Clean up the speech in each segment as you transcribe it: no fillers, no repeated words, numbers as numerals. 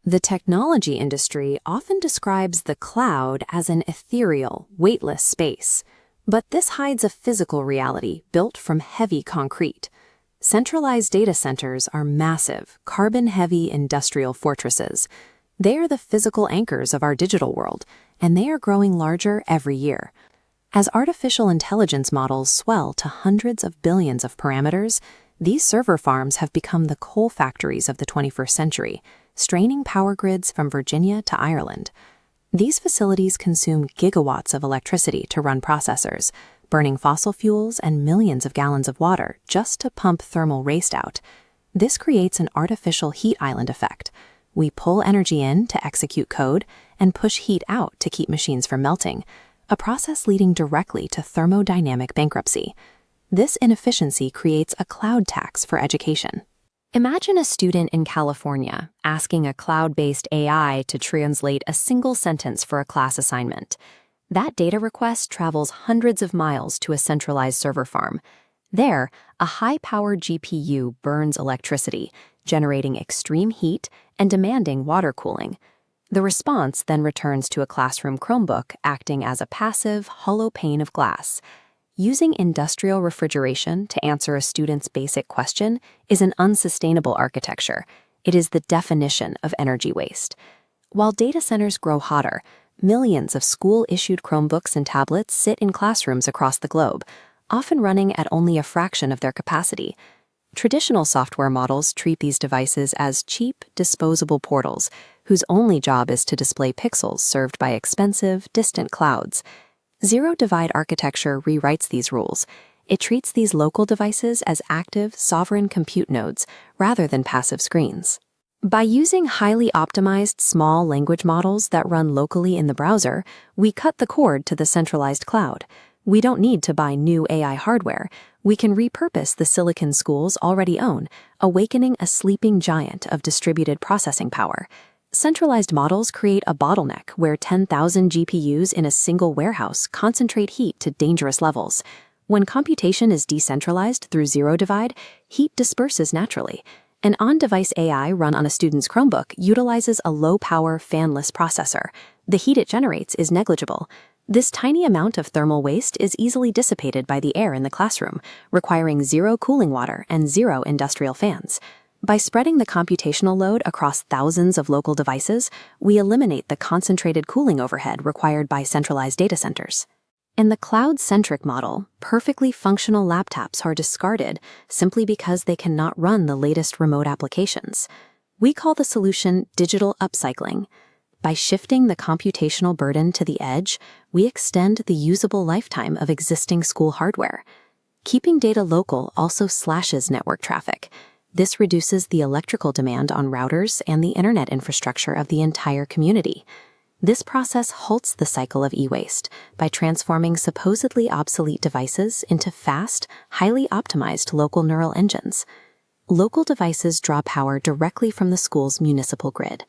The technology industry often describes the cloud as an ethereal, weightless space, but this hides a physical reality built from heavy concrete. Centralized data centers are massive, carbon-heavy industrial fortresses. They are the physical anchors of our digital world, and they are growing larger every year. As artificial intelligence models swell to hundreds of billions of parameters, these server farms have become the coal factories of the 21st century, straining power grids from Virginia to Ireland. These facilities consume gigawatts of electricity to run processors, burning fossil fuels and millions of gallons of water just to pump thermal waste out. This creates an artificial heat island effect. We pull energy in to execute code and push heat out to keep machines from melting, a process leading directly to thermodynamic bankruptcy. This inefficiency creates a cloud tax for education. Imagine a student in California asking a cloud-based AI to translate a single sentence for a class assignment. That data request travels hundreds of miles to a centralized server farm. There, a high-powered GPU burns electricity, generating extreme heat and demanding water cooling. The response then returns to a classroom Chromebook, acting as a passive, hollow pane of glass. Using industrial refrigeration to answer a student's basic question is an unsustainable architecture. It is the definition of energy waste. While data centers grow hotter, millions of school-issued Chromebooks and tablets sit in classrooms across the globe, often running at only a fraction of their capacity. Traditional software models treat these devices as cheap, disposable portals, whose only job is to display pixels served by expensive, distant clouds. Zero-divide architecture rewrites these rules. It treats these local devices as active, sovereign compute nodes rather than passive screens. By using highly optimized small language models that run locally in the browser, we cut the cord to the centralized cloud. We don't need to buy new AI hardware. We can repurpose the silicon schools already own, awakening a sleeping giant of distributed processing power. Centralized models create a bottleneck where 10,000 GPUs in a single warehouse concentrate heat to dangerous levels. When computation is decentralized through zero-divide, heat disperses naturally. An on-device AI run on a student's Chromebook utilizes a low-power, fanless processor. The heat it generates is negligible. This tiny amount of thermal waste is easily dissipated by the air in the classroom, requiring zero cooling water and zero industrial fans. By spreading the computational load across thousands of local devices, we eliminate the concentrated cooling overhead required by centralized data centers. In the cloud-centric model, perfectly functional laptops are discarded simply because they cannot run the latest remote applications. We call the solution digital upcycling. By shifting the computational burden to the edge, we extend the usable lifetime of existing school hardware. Keeping data local also slashes network traffic. This reduces the electrical demand on routers and the internet infrastructure of the entire community. This process halts the cycle of e-waste by transforming supposedly obsolete devices into fast, highly optimized local neural engines. Local devices draw power directly from the school's municipal grid.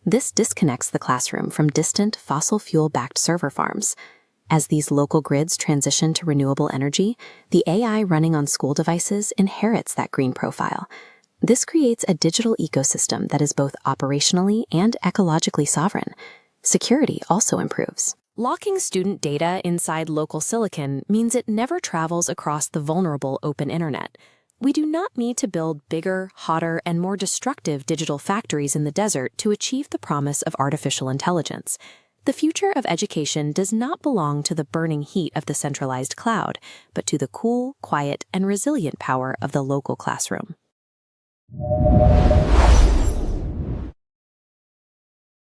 This disconnects the classroom from distant fossil fuel-backed server farms. As these local grids transition to renewable energy, the AI running on school devices inherits that green profile. This creates a digital ecosystem that is both operationally and ecologically sovereign. Security also improves. Locking student data inside local silicon means it never travels across the vulnerable open internet. We do not need to build bigger, hotter, and more destructive digital factories in the desert to achieve the promise of artificial intelligence. The future of education does not belong to the burning heat of the centralized cloud, but to the cool, quiet, and resilient power of the local classroom.